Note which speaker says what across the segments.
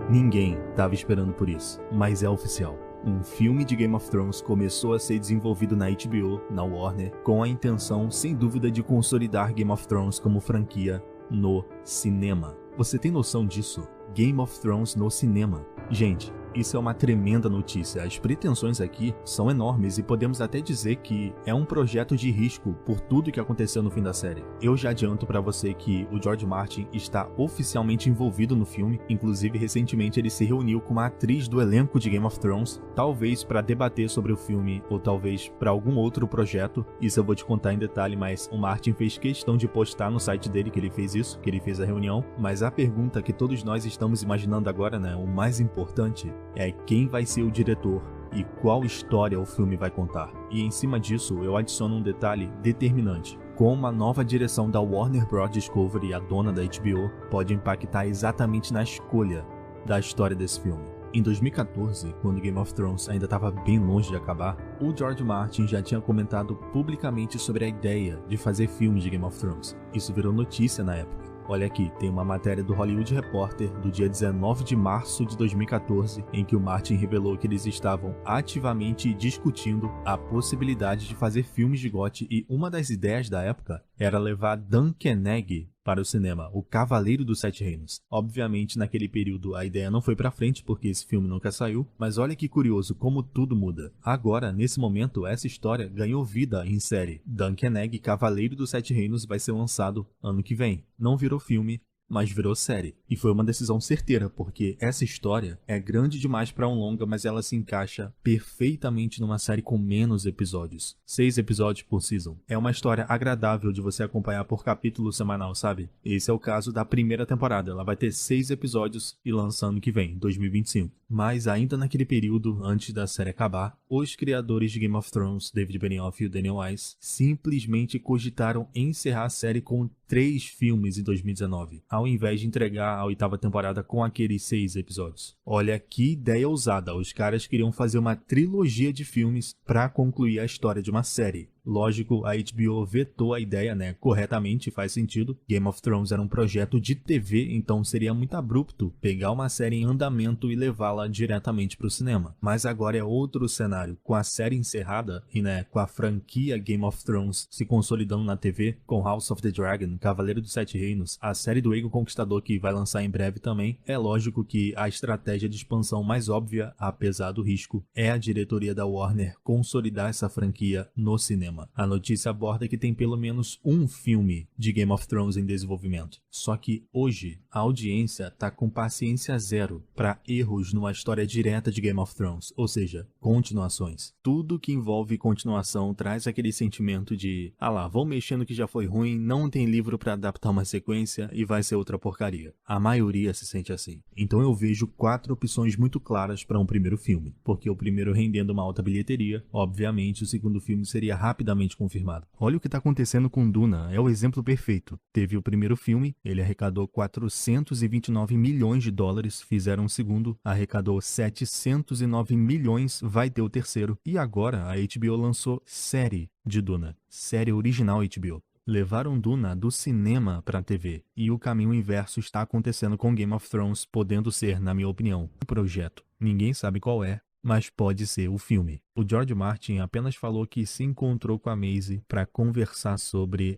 Speaker 1: Ninguém estava esperando por isso, mas é oficial. Um filme de Game of Thrones começou a ser desenvolvido na HBO, na Warner, com a intenção, sem dúvida, de consolidar Game of Thrones como franquia no cinema. Você tem noção disso? Game of Thrones no cinema. Gente, isso é uma tremenda notícia. As pretensões aqui são enormes e podemos até dizer que é um projeto de risco por tudo que aconteceu no fim da série. Eu já adianto pra você que o George Martin está oficialmente envolvido no filme, inclusive recentemente ele se reuniu com uma atriz do elenco de Game of Thrones, talvez pra debater sobre o filme ou talvez pra algum outro projeto. Isso eu vou te contar em detalhe, mas o Martin fez questão de postar no site dele que ele fez isso, que ele fez a reunião. Mas a pergunta que todos nós estamos imaginando agora, né, o mais importante, é quem vai ser o diretor e qual história o filme vai contar. E em cima disso, eu adiciono um detalhe determinante. Como a nova direção da Warner Bros. Discovery, a dona da HBO, pode impactar exatamente na escolha da história desse filme. Em 2014, quando Game of Thrones ainda estava bem longe de acabar, o George Martin já tinha comentado publicamente sobre a ideia de fazer filmes de Game of Thrones. Isso virou notícia na época. Olha aqui, tem uma matéria do Hollywood Reporter do dia 19 de março de 2014, em que o Martin revelou que eles estavam ativamente discutindo a possibilidade de fazer filmes de GOT, e uma das ideias da época era levar Dan Koenig para o cinema, o Cavaleiro dos Sete Reinos. Obviamente, naquele período a ideia não foi pra frente porque esse filme nunca saiu, mas olha que curioso como tudo muda. Agora, nesse momento, essa história ganhou vida em série. Dan Koenig, Cavaleiro dos Sete Reinos, vai ser lançado ano que vem. Não virou filme, mas virou série. E foi uma decisão certeira, porque essa história é grande demais para um longa, mas ela se encaixa perfeitamente numa série com menos episódios. 6 episódios por season. É uma história agradável de você acompanhar por capítulo semanal, sabe? Esse é o caso da primeira temporada. Ela vai ter 6 episódios e lança ano que vem, 2025. Mas ainda naquele período, antes da série acabar, os criadores de Game of Thrones, David Benioff e o Daniel Weiss, simplesmente cogitaram encerrar a série com 3 filmes em 2019, ao invés de entregar a 8ª temporada com aqueles 6 episódios. Olha que ideia ousada, os caras queriam fazer uma trilogia de filmes para concluir a história de uma série. Lógico, a HBO vetou a ideia, né? Corretamente, faz sentido. Game of Thrones era um projeto de TV, então seria muito abrupto pegar uma série em andamento e levá-la diretamente para o cinema. Mas agora é outro cenário. Com a série encerrada e, né, com a franquia Game of Thrones se consolidando na TV, com House of the Dragon, Cavaleiro dos Sete Reinos, a série do Aegon Conquistador que vai lançar em breve também, é lógico que a estratégia de expansão mais óbvia, apesar do risco, é a diretoria da Warner consolidar essa franquia no cinema. A notícia aborda que tem pelo menos um filme de Game of Thrones em desenvolvimento. Só que hoje a audiência tá com paciência zero para erros numa história direta de Game of Thrones, ou seja, continuações. Tudo que envolve continuação traz aquele sentimento de vão mexer no que já foi ruim, não tem livro para adaptar uma sequência e vai ser outra porcaria. A maioria se sente assim. Então eu vejo 4 opções muito claras para um primeiro filme, porque o primeiro rendendo uma alta bilheteria, obviamente o segundo filme seria rapidamente confirmado. Olha o que está acontecendo com Duna, é o exemplo perfeito. Teve o primeiro filme, ele arrecadou 429 milhões de dólares, fizeram o segundo, arrecadou 709 milhões, vai ter o terceiro, e agora a HBO lançou série de Duna, série original HBO. Levaram Duna do cinema para a TV, e o caminho inverso está acontecendo com Game of Thrones, podendo ser, na minha opinião, um projeto. Ninguém sabe qual é, mas pode ser o filme. O George Martin apenas falou que se encontrou com a Maisie para conversar sobre...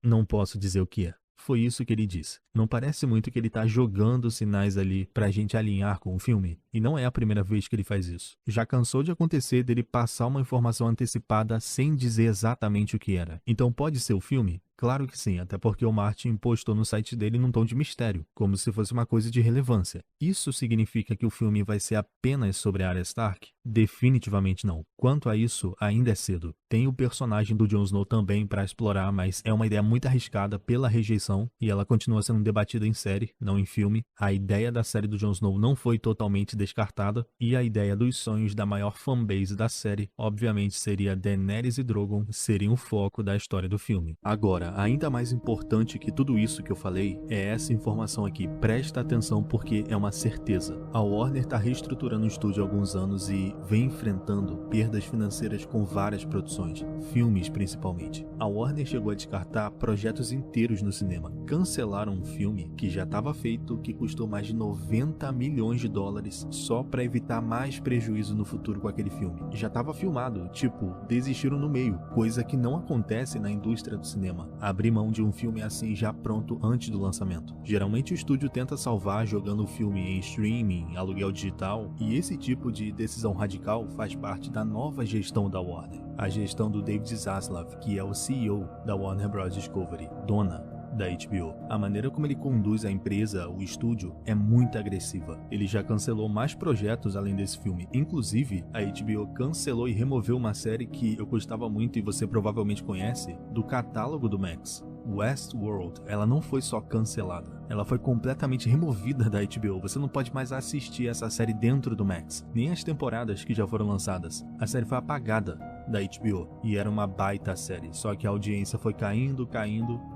Speaker 1: Não posso dizer o que é. Foi isso que ele disse. Não parece muito que ele tá jogando sinais ali pra gente alinhar com o filme? E não é a primeira vez que ele faz isso. Já cansou de acontecer dele passar uma informação antecipada sem dizer exatamente o que era. Então pode ser o filme? Claro que sim, até porque o Martin postou no site dele num tom de mistério, como se fosse uma coisa de relevância. Isso significa que o filme vai ser apenas sobre a Arya Stark? Definitivamente não. Quanto a isso, ainda é cedo. Tem o personagem do Jon Snow também para explorar, mas é uma ideia muito arriscada pela rejeição, e ela continua sendo debatida em série, não em filme. A ideia da série do Jon Snow não foi totalmente descartada, e a ideia dos sonhos da maior fanbase da série, obviamente, seria Daenerys e Drogon serem o foco da história do filme. Agora, Agora, ainda mais importante que tudo isso que eu falei é essa informação aqui. Presta atenção porque é uma certeza. A Warner está reestruturando o estúdio há alguns anos e vem enfrentando perdas financeiras com várias produções, filmes principalmente. A Warner chegou a descartar projetos inteiros no cinema. Cancelaram um filme que já estava feito, que custou mais de 90 milhões de dólares só para evitar mais prejuízo no futuro com aquele filme. Já estava filmado, tipo, desistiram no meio, coisa que não acontece na indústria do cinema. Abrir mão de um filme assim já pronto antes do lançamento. Geralmente o estúdio tenta salvar jogando o filme em streaming, aluguel digital, e esse tipo de decisão radical faz parte da nova gestão da Warner. A gestão do David Zaslav, que é o CEO da Warner Bros. Discovery, dona da HBO. A maneira como ele conduz a empresa, o estúdio, é muito agressiva. Ele já cancelou mais projetos além desse filme. Inclusive, a HBO cancelou e removeu uma série que eu gostava muito e você provavelmente conhece, do catálogo do Max. Westworld, ela não foi só cancelada, ela foi completamente removida da HBO. Você não pode mais assistir essa série dentro do Max, nem as temporadas que já foram lançadas. A série foi apagada da HBO e era uma baita série, só que a audiência foi caindo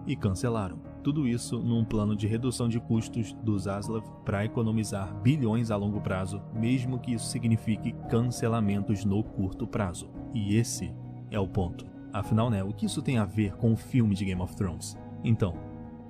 Speaker 1: e cancelaram. Tudo isso num plano de redução de custos do Zaslav para economizar bilhões a longo prazo, mesmo que isso signifique cancelamentos no curto prazo. E esse é o ponto. Afinal, o que isso tem a ver com o filme de Game of Thrones? Então,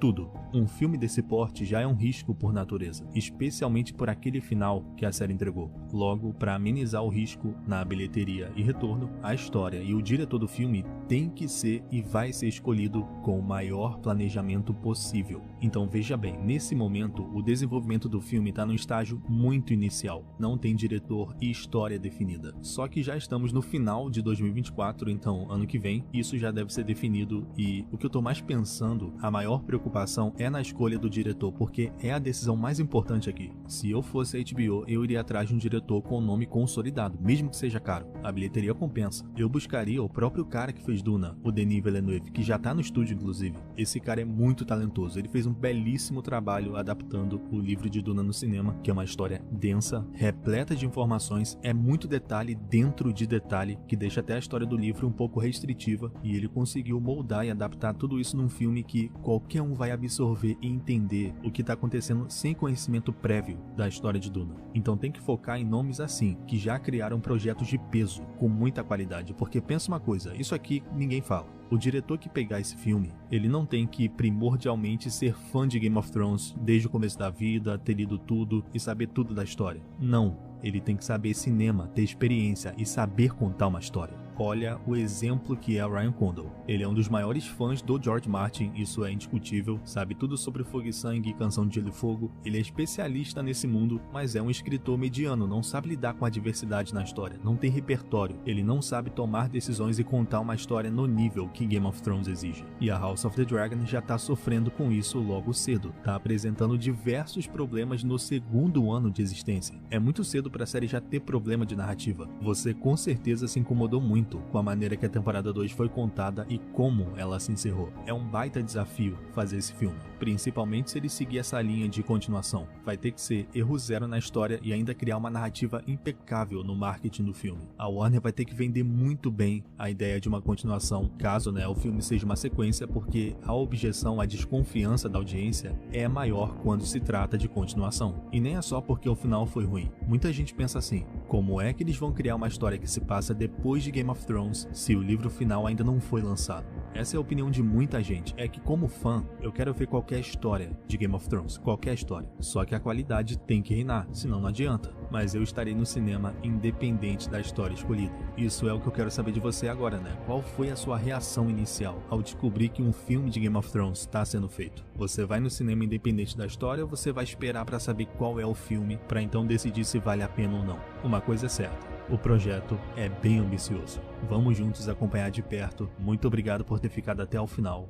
Speaker 1: tudo. Um filme desse porte já é um risco por natureza, especialmente por aquele final que a série entregou. Logo, para amenizar o risco na bilheteria e retorno, a história e o diretor do filme tem que ser e vai ser escolhido com o maior planejamento possível. Então veja bem, nesse momento o desenvolvimento do filme está no estágio muito inicial, não tem diretor e história definida. Só que já estamos no final de 2024, então ano que vem isso já deve ser definido, e o que eu estou mais pensando, a maior preocupação é na escolha do diretor, porque é a decisão mais importante aqui. Se eu fosse a HBO, eu iria atrás de um diretor com nome consolidado, mesmo que seja caro. A bilheteria compensa. Eu buscaria o próprio cara que fez Duna, o Denis Villeneuve, que já tá no estúdio inclusive. Esse cara é muito talentoso, ele fez um belíssimo trabalho adaptando o livro de Duna no cinema, que é uma história densa, repleta de informações, é muito detalhe dentro de detalhe, que deixa até a história do livro um pouco restritiva, e ele conseguiu moldar e adaptar tudo isso num filme que qualquer um vai absorver e entender o que está acontecendo sem conhecimento prévio da história de Duna. Então tem que focar em nomes assim, que já criaram projetos de peso, com muita qualidade, porque pensa uma coisa, isso aqui ninguém fala. O diretor que pegar esse filme, ele não tem que primordialmente ser fã de Game of Thrones desde o começo da vida, ter lido tudo e saber tudo da história. Não, ele tem que saber cinema, ter experiência e saber contar uma história. Olha o exemplo que é o Ryan Condal. Ele é um dos maiores fãs do George Martin, isso é indiscutível, sabe tudo sobre Fogo e Sangue, Canção de Gelo e Fogo. Ele é especialista nesse mundo, mas é um escritor mediano, não sabe lidar com a diversidade na história, não tem repertório, ele não sabe tomar decisões e contar uma história no nível que Game of Thrones exige. E a House of the Dragon já tá sofrendo com isso logo cedo, tá apresentando diversos problemas no segundo ano de existência. É muito cedo pra série já ter problema de narrativa. Você com certeza se incomodou muito com a maneira que a temporada 2 foi contada e como ela se encerrou. É um baita desafio fazer esse filme, principalmente se ele seguir essa linha de continuação. Vai ter que ser erro zero na história e ainda criar uma narrativa impecável no marketing do filme. A Warner vai ter que vender muito bem a ideia de uma continuação, caso o filme seja uma sequência, porque a objeção, a desconfiança da audiência é maior quando se trata de continuação. E nem é só porque o final foi ruim. Muita gente pensa assim, como é que eles vão criar uma história que se passa depois de Game of Thrones se o livro final ainda não foi lançado? Essa é a opinião de muita gente, é que como fã, eu quero ver qualquer história de Game of Thrones, qualquer história. Só que a qualidade tem que reinar, senão não adianta. Mas eu estarei no cinema independente da história escolhida. Isso é o que eu quero saber de você agora, Qual foi a sua reação inicial ao descobrir que um filme de Game of Thrones está sendo feito? Você vai no cinema independente da história ou você vai esperar para saber qual é o filme, para então decidir se vale a pena ou não? Uma coisa é certa, o projeto é bem ambicioso. Vamos juntos acompanhar de perto. Muito obrigado por ter ficado até o final.